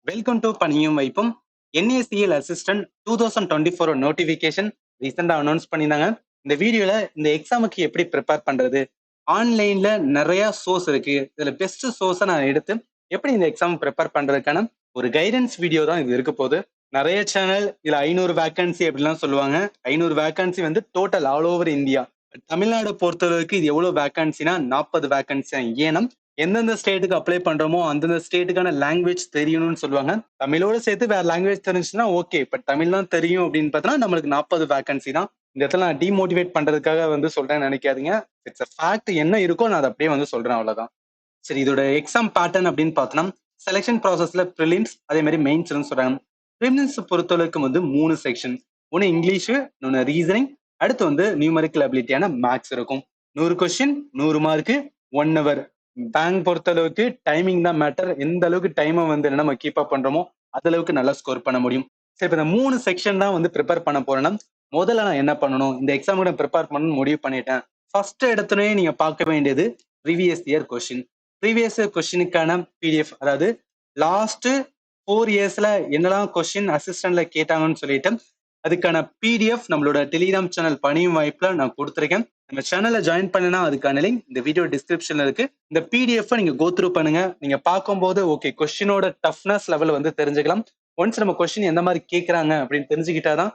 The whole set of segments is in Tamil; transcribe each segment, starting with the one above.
வெல்கம் டு பணியும் வைப்பும். என்ஏசிஎல் அசிஸ்டன்ட் 2024 நோட்டிபிகேஷன் ரீசெண்டா அனௌன்ஸ் பண்ணியிருந்தாங்க. இந்த வீடியோல இந்த எக்ஸாமுக்கு எப்படி ப்ரிப்பேர் பண்றது, ஆன்லைன்ல நிறைய சோர்ஸ் இருக்கு, இதுல பெஸ்ட் சோர்ஸை நான் எடுத்து எப்படி இந்த எக்ஸாம் ப்ரிப்பேர் பண்றதுக்கான ஒரு கைடன்ஸ் வீடியோ தான் இது இருக்க போகுது. நிறைய சேனல் இதுல 500 வேகன்சி அப்படிலாம் சொல்லுவாங்க. 500 வேகன்சி வந்து total all over India. Tamil Nadu பொறுத்தளவுக்கு இது எவ்வளவு வேகன்சினா 40 வேகன்சி தான். ஏன்னா எந்தெந்த ஸ்டேட்டுக்கு அப்ளை பண்றோமோ அந்தந்த ஸ்டேட்டுக்கான லாங்குவேஜ் தெரியணும்னு சொல்லுவாங்க. தமிழோட சேர்த்து வேற லாங்குவேஜ் தெரிஞ்சுன்னா ஓகே, பட் தமிழ் தான் தெரியும் அப்படின்னு பார்த்தோன்னா நம்மளுக்கு 40 வேகன்சி தான். இந்த இடத்துல நான் டிமோட்டிவேட் பண்றதுக்காக வந்து சொல்றேன்னு நினைக்காதீங்க. இட்ஸ் அ ஃபேக்ட், என்ன இருக்கோ நான் அதை அப்படியே வந்து சொல்றேன், அவ்வளவுதான். சரி, இதோட எக்ஸாம் பேட்டர்ன் அப்படின்னு பார்த்தோம்னா செலெக்ஷன் ப்ராசஸ்ல ப்ரிலிம்ஸ் அதே மாதிரி மெயின்ஸ்னு சொல்றாங்க. ப்ரிலிம்ஸ் பொறுத்தளவுக்கு வந்து 3 செக்ஷன். ஒன்று இங்கிலீஷ், இன்னொன்று ரீசனிங், அடுத்து வந்து நியூமரிக்கல் அபிலிட்டியான மேக்ஸ் இருக்கும். 100 கொஸ்டின், 100 மார்க்கு, 1 hour. பேங்க் பொறுத்தளவுக்கு டைமிங் தான் மேட்டர். எந்த அளவுக்கு டைமை வந்து நம்ம கீப் அப் பண்றோமோ அந்த அளவுக்கு நல்லா ஸ்கோர் பண்ண முடியும். சரி, இப்போ இந்த 3 செக்ஷன் தான் வந்து ப்ரிப்பேர் பண்ண போறேன்னா முதல்ல நான் என்ன பண்ணணும், இந்த எக்ஸாமுக்கு நான் ப்ரிப்பேர் பண்ணணும்னு முடிவு பண்ணிட்டேன். ஃபர்ஸ்ட் இடத்துலயே நீங்க பார்க்க வேண்டியது previous year question. Previous year கொஸ்டினுக்கான பிடிஎஃப், அதாவது லாஸ்ட் 4 yearsல என்னெல்லாம் கொஸ்டின் அசிஸ்டன்ட்ல கேட்டாங்கன்னு சொல்லிட்டு அதுக்கான பிடிஎஃப் நம்மளோட டெலிகிராம் சேனல் பணியும் வாய்ப்புல நான் கொடுத்துருக்கேன். நம்ம சேனலை ஜாயின் பண்ணனா அதுக்கான லிங்க் இந்த வீடியோ டிஸ்கிரிப்ஷன்ல இருக்கு. இந்த பிடிஎஃப் நீங்க கோ த்ரூ பண்ணுங்க. நீங்க பார்க்கும்போது ஓகே, கொஸ்டினோட டஃப்னஸ் லெவல் வந்து தெரிஞ்சுக்கலாம். ஒன்ஸ் நம்ம கொஸ்டின் எந்த மாதிரி கேட்கறாங்க அப்படின்னு தெரிஞ்சுக்கிட்டாதான்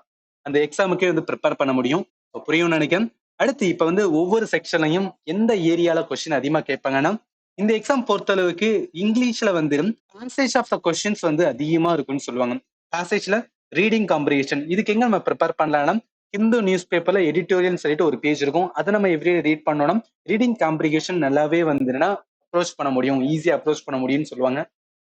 அந்த எக்ஸாமுக்கே வந்து ப்ரிப்பேர் பண்ண முடியும். புரியும் நினைக்கிறேன். அடுத்து இப்ப வந்து ஒவ்வொரு செக்ஷன்லையும் எந்த ஏரியால கொஸ்டின் அதிகமா கேட்பாங்கன்னா, இந்த எக்ஸாம் பொறுத்தளவுக்கு இங்கிலீஷ்ல வந்து பேசேஜ் ஆஃப் த கொஸ்டின்ஸ் வந்து அதிகமா இருக்கும்னு சொல்லுவாங்க. பேசேஜ்ல ரீடிங் காம்ப்ரிஹென்ஷன், இதுக்கு எங்க நம்ம ப்ரிப்பேர் பண்ணலாம்னா ஹிந்து நியூஸ் பேப்பர்ல எடிட்டோரியல் சொல்லிட்டு ஒரு பேஜ் இருக்கும். அதை நம்ம எவ்ரிடே ரீட் பண்ணோம்னா ரீடிங் காம்ப்ரிஹென்ஷன் நல்லாவே வந்துன்னா அப்ரோச் பண்ண முடியும், ஈஸியா அப்ரோச் பண்ண முடியும்னு சொல்லுவாங்க.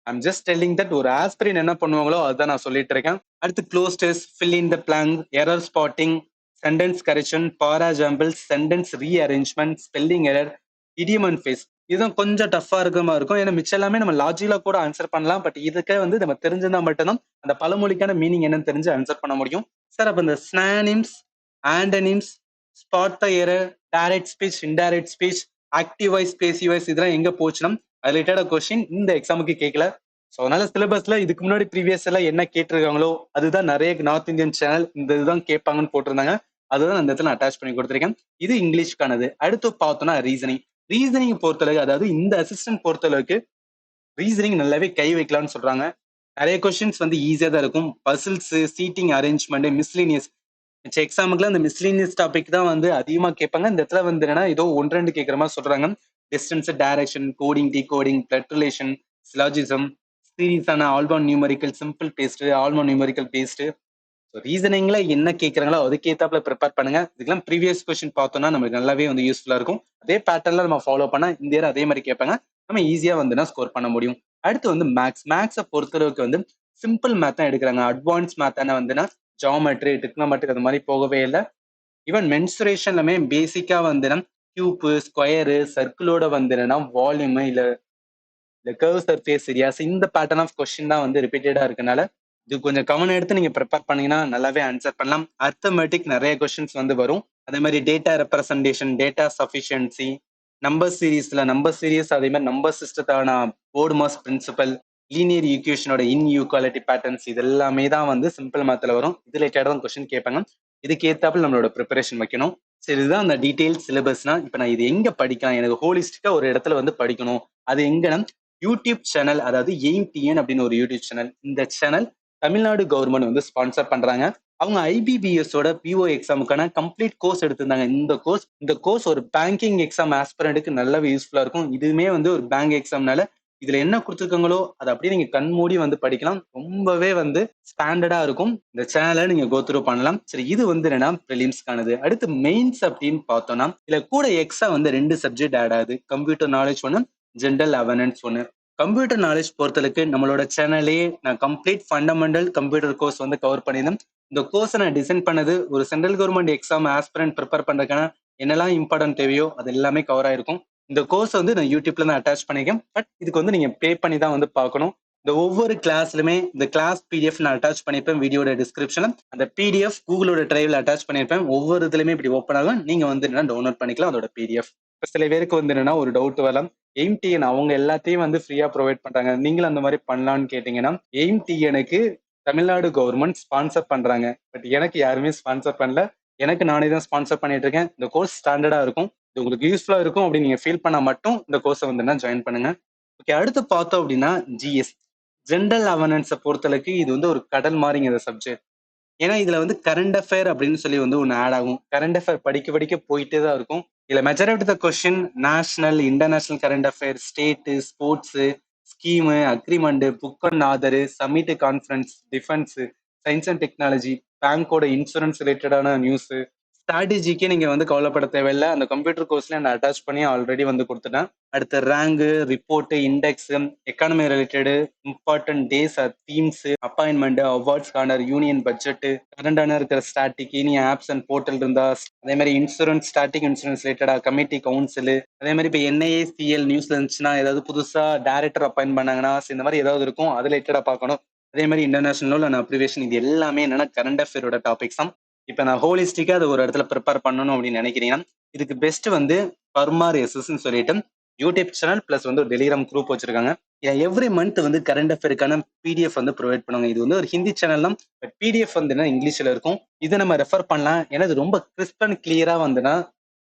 ஐம் ஜஸ்ட் டெல்லிங் தட் ஒரு ஆஸ்பிரின் என்ன பண்ணுவாங்களோ அதுதான் நான் சொல்லிட்டு இருக்கேன். அடுத்து cloze test, fill in the blank, error spotting, sentence correction, parajumble, sentence rearrangement, spelling error, idiom and phrase. இதுவும் கொஞ்சம் டஃபா இருக்கிற மாதிரி இருக்கும். ஏன்னா மிச்சம் எல்லாமே நம்ம லாஜிக்கலா கூட ஆன்சர் பண்ணலாம். பட் இதுக்கே வந்து நம்ம தெரிஞ்சிருந்தா மட்டும்தான் அந்த பழமொழிக்கான மீனிங் என்னன்னு தெரிஞ்சு ஆன்சர் பண்ண முடியும். சார், அப்ப இந்த ஸ்னானிம்ஸ், antonyms, spot the error, direct speech, indirect speech, active voice, passive voice, இதெல்லாம் எங்க போச்சுன்னா ரிலேட்டட் கொஸ்டின் இந்த எக்ஸாமுக்கு கேட்கல. ஸோ அதனால சிலபஸ்ல இதுக்கு முன்னாடி ப்ரீவியஸ் எல்லாம் என்ன கேட்டிருக்காங்களோ அதுதான் நிறைய நார்த் இந்தியன் சேனல் இந்த இதுதான் கேட்பாங்கன்னு போட்டிருந்தாங்க. அதுதான் அந்த இடத்துல அட்டாச் பண்ணி கொடுத்துருக்கேன். இது இங்கிலீஷ்க்கானது. அடுத்து பார்த்தோம்னா ரீசனிங். ரீசனிங் பொறுத்தளவுக்கு, அதாவது இந்த அசிஸ்டன்ட் பொறுத்தளவுக்கு ரீசனிங் நல்லாவே கை வைக்கலாம்னு சொல்றாங்க. நிறைய கொஸ்டின்ஸ் வந்து ஈஸியா தான் இருக்கும். Puzzles, seating arrangement, miscellaneous. எக்ஸாமுக்குலாம் அந்த மிஸ்லீனியஸ் டாபிக் தான் வந்து அதிகமா கேட்பாங்க. இந்த இடத்துல வந்து என்னன்னா ஏதோ 1-2 கேட்கற மாதிரி சொல்றாங்க. Distance, direction, coding, decoding, blood relation, syllogism, சீரீஸான alpha numerical, simple based, alpha numerical based. ரீசனிங்ல என்ன கேட்கறாங்களோ அதுக்கேத்தாப்புல ப்ரிப்பேர் பண்ணுங்க. இதுக்கெல்லாம் ப்ரீவியஸ் கொஸ்டின் பார்த்தோம்னா நமக்கு நல்லாவே வந்து யூஸ்ஃபுல்லா இருக்கும். அதே பேட்டர்ல நம்ம ஃபாலோ பண்ணா இந்த இயர் அதே மாதிரி கேட்பாங்க. நம்ம ஈஸியா வந்து ஸ்கோர் பண்ண முடியும். அடுத்து வந்து மேக்ஸ். மேக்ஸை பொறுத்தளவுக்கு வந்து சிம்பிள் மேத் தான் எடுக்கிறாங்க. அட்வான்ஸ் மேத்தான வந்துன்னா ஜாமெட்ரி, டிக்னோமெட்ரி அது மாதிரி போகவே இல்லை. ஈவன் மென்சுரேஷன்லமே பேசிக்கா வந்துன்னா கியூப், ஸ்கொயரு, சர்க்கிளோட வந்துன்னா வால்யூம் இல்ல கர்வ் சர்ஃபேஸ் ஏரியாஸ், இந்த பேட்டர்ன் ஆஃப் கொஸ்டின் தான் வந்து ரிப்பீட்டடா இருக்கனால இது கொஞ்சம் கவனம் எடுத்து நீங்க ப்ரிப்பேர் பண்ணீங்கன்னா நல்லாவே ஆன்சர் பண்ணலாம். அர்த்தமெட்டிக் நிறைய கொஸ்டின்ஸ் வந்து வரும். அதே மாதிரி data representation, data sufficiency, number சீரீஸ்ல நம்பர் சீரீஸ், அதே மாதிரி நம்பர் சிஸ்டத்தான போர்டு மாஸ் பிரின்சிபல், லீனியர் ஈக்குவேஷனோட இன்இக்வாலிட்டி பேட்டர்ன்ஸ், இது எல்லாமே தான் வந்து சிம்பிள் மேத்ல வரும். இது ரிலேட்டடா தான் கொஸ்டின் கேட்பாங்க. இதுக்கு ஏத்தாப்புல நம்மளோட ப்ரிப்பரேஷன் வைக்கணும். சரி, இதுதான் அந்த டீடைல் சிலபஸ்னா. இப்ப நான் இது எங்க படிக்கலாம், எனக்கு ஹோலிஸ்டிக்கா ஒரு இடத்துல வந்து படிக்கணும், அது எங்கன்னா யூடியூப் சேனல், அதாவது எய்ம் டிஎன் அப்படின்னு ஒரு யூடியூப் சேனல். இந்த சேனல் தமிழ்நாடு கவர்மெண்ட் வந்து ஸ்பான்சர் பண்றாங்க. அவங்க ஐபிபிஎஸோட பிஓ எக்ஸாமுக்கான கம்ப்ளீட் கோர்ஸ் எடுத்திருந்தாங்க. இந்த கோர்ஸ் ஒரு பேங்கிங் எக்ஸாம் ஆஸ்பிரண்ட்டுக்கு நல்லாவே யூஸ்ஃபுல்லா இருக்கும். இதுவுமே வந்து ஒரு பேங்க் எக்ஸாம்னால இதுல என்ன கொடுத்துருக்காங்களோ அதை அப்படியே நீங்க கண்மூடி வந்து படிக்கலாம். ரொம்பவே வந்து ஸ்டாண்டர்டா இருக்கும். இந்த சேனலை நீங்க கோ த்ரூ பண்ணலாம். சரி, இது வந்து என்னன்னா ப்ரிலிம்ஸ்க்கானது. அடுத்து மெயின்ஸ் அப்படின்னு பார்த்தோம்னா இதுல கூட எக்ஸா வந்து 2 சப்ஜெக்ட் ஆட் ஆகுது. கம்ப்யூட்டர் நாலேஜ் ஒன்று, ஜென்ரல் அவேர்னன்ஸ் ஒன்று. கம்ப்யூட்டர் நாலேஜ் பொறுத்தளவுக்கு நம்மளோட சேனலே நான் கம்ப்ளீட் ஃபண்டமெண்டல் கம்ப்யூட்டர் கோர்ஸ் வந்து கவர் பண்ணியிருந்தேன். இந்த கோர்ஸை நான் டிசைன் பண்ணது ஒரு central government exam aspirant prepare பண்றதுக்கான என்னெல்லாம் இம்பார்ட்டன்ட் தேவையோ அது எல்லாமே கவர் ஆயிருக்கும். இந்த கோர்ஸ் வந்து நான் யூடியூப்ல தான் அட்டாச் பண்ணிருக்கேன். பட் இதுக்கு வந்து நீங்க பே பண்ணி தான் வந்து பார்க்கணும். இந்த ஒவ்வொரு கிளாஸ்லுமே இந்த கிளாஸ் பிடிஎஃப் நான் அட்டாச் பண்ணிருப்பேன் வீடியோட டிஸ்கிரிப்ஷன்ல. அந்த பிடிஎஃப் கூகுளோட டிரைவ்ல அட்டாச் பண்ணிருப்பேன். ஒவ்வொரு இதுலயுமே இப்படி ஓப்பன் ஆகும். நீங்க வந்து என்ன டவுன்லோட் பண்ணிக்கலாம் அதோட பிடிஎஃப். சில பேருக்கு வந்து என்னன்னா ஒரு டவுட் வரலாம், எய்ம் டிஎன் அவங்க எல்லாத்தையும் வந்து ஃப்ரீயா ப்ரொவைட் பண்றாங்க. நீங்களும் அந்த மாதிரி பண்ணலாம்னு கேட்டீங்கன்னா, எய்ம் டிஎனுக்கு தமிழ்நாடு கவர்மெண்ட் ஸ்பான்சர் பண்றாங்க. பட் எனக்கு யாருமே ஸ்பான்சர் பண்ணல. எனக்கு நானே தான் ஸ்பான்சர் பண்ணிட்டு இருக்கேன். இந்த கோர்ஸ் ஸ்டாண்டர்டா இருக்கும். இது உங்களுக்கு யூஸ்ஃபுல்லா இருக்கும் அப்படின்னு நீங்க ஃபீல் பண்ணா மட்டும் இந்த கோர்ஸை வந்து ஜாயின் பண்ணுங்க. ஓகே, அடுத்து பார்த்தோம் அப்படின்னா ஜிஎஸ், ஜென்ரல் அவேர்னன்ஸை பொறுத்தளவுக்கு இது வந்து ஒரு கடல் மாதிரிங்க இந்த சப்ஜெக்ட். ஏன்னா இதுல வந்து கரண்ட் அஃபேர் அப்படின்னு சொல்லி வந்து ஒன்று ஆட் ஆகும். கரண்ட் அஃபேர் படிக்க படிக்க போயிட்டே தான் இருக்கும். இதுல majority of the question national, international current affair, state, sports, scheme, agreement, book and author, summit conference, defence, science and technology, பேங்கோட இன்சூரன்ஸ் ரிலேட்டடான நியூஸ், ஸ்ட்ராட்டஜிக்கே நீங்க வந்து கவலைப்பட தேவையில்லை. அந்த கம்ப்யூட்டர் கோர்ஸ்ல நான் அட்டாச் பண்ணி ஆல்ரெடி வந்து கொடுத்துட்டேன். அடுத்த rank, report, index, economy related, important days, themes, appointment, awards corner, union budget, கரண்டான இருக்கிற ஸ்டாட்டிக், இனி ஆப்ஸ் அண்ட் போர்ட்டல் இருந்தா, அதே மாதிரி இன்சூரன்ஸ், ஸ்டாட்டிக் இன்சூரன்ஸ் ரிலேட்டடா கமிட்டி, கவுன்சில், அதே மாதிரி இப்போ என்ஐஏசிஎல் நியூஸ்ல இருந்துச்சுன்னா ஏதாவது புதுசா டைரக்டர் அப்பாயின் பண்ணாங்கன்னா இந்த மாதிரி ஏதாவது இருக்கும், அது ரிலேட்டடா பார்க்கணும். அதே மாதிரி இன்டர்நேஷனல் அண்ட் அப்ரிவேஷன், இது எல்லாமே என்னன்னா கரண்ட் அஃபேரோட டாபிக்ஸ் தான். இப்போ நான் ஹோலிஸ்டிக்கா அது ஒரு இடத்துல ப்ரிப்பேர் பண்ணணும் அப்படின்னு நினைக்கிறீங்கன்னா இதுக்கு பெஸ்ட் வந்து பர்மார் எஸ்எஸ்ன்னு சொல்லிட்டு யூடியூப் சேனல் பிளஸ் வந்து ஒரு டெலிகிராம் குரூப் வச்சிருக்காங்க. எவ்ரி மந்த் வந்து கரண்ட் அஃபேருக்கான பிடிஎஃப் வந்து ப்ரொவைட் பண்ணுவாங்க. இது வந்து ஒரு ஹிந்தி சேனல் தான், பட் பிடிஎஃப் வந்து இங்கிலீஷ்ல இருக்கும். இதை நம்ம ரெஃபர் பண்ணலாம். ஏன்னா இது ரொம்ப கிறிஸ்ப் அண்ட் கிளியரா வந்துன்னா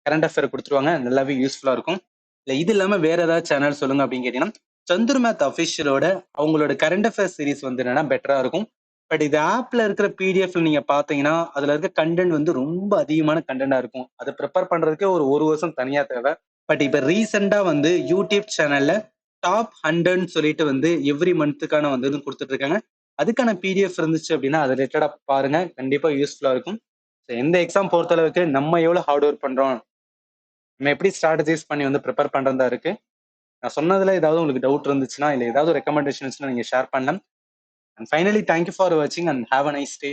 கரண்ட் அஃபேர் கொடுத்துருவாங்க, நல்லாவே யூஸ்ஃபுல்லா இருக்கும். இல்லை இது இல்லாம வேற ஏதாவது சேனல் சொல்லுங்க அப்படின்னு கேட்டீங்கன்னா சந்துரு மேத் அஃபிஷியலோட அவங்களோட கரண்ட் அஃபேர் சீரிஸ் வந்து என்னன்னா பெட்டரா இருக்கும். பட் இது ஆப்ல இருக்கிற பிடிஎஃப்ல நீங்க பாத்தீங்கன்னா அதுல இருக்க கண்டென்ட் வந்து ரொம்ப அதிகமான கண்டென்ட்டா இருக்கும். அதை ப்ரிப்பேர் பண்றதுக்கே ஒரு வருஷம் தனியா தேவை. பட் இப்ப ரீசெண்டா வந்து யூடியூப் சேனல்ல டாப் 100 சொல்லிட்டு வந்து எவ்ரி மந்த்துக்கான வந்து கொடுத்துட்டு இருக்காங்க. அதுக்கான பிடிஎஃப் இருந்துச்சு அப்படின்னா அது ரிலேட்டடா பாருங்க, கண்டிப்பா யூஸ்ஃபுல்லா இருக்கும். எந்த எக்ஸாம் பொறுத்த அளவுக்கு நம்ம எவ்வளவு ஹார்ட் ஒர்க் பண்றோம், நம்ம எப்படி ஸ்ட்ராட்டஜைஸ் பண்ணி வந்து ப்ரிப்பேர் பண்றதா இருக்கு. நான் சொன்னதுல ஏதாவது உங்களுக்கு டவுட் இருந்துச்சுன்னா இல்ல ஏதாவது ரெக்கமெண்டேஷன் இருந்துச்சுன்னா நீங்க ஷேர் பண்ணலாம். And finally, thank you for watching and have a nice day.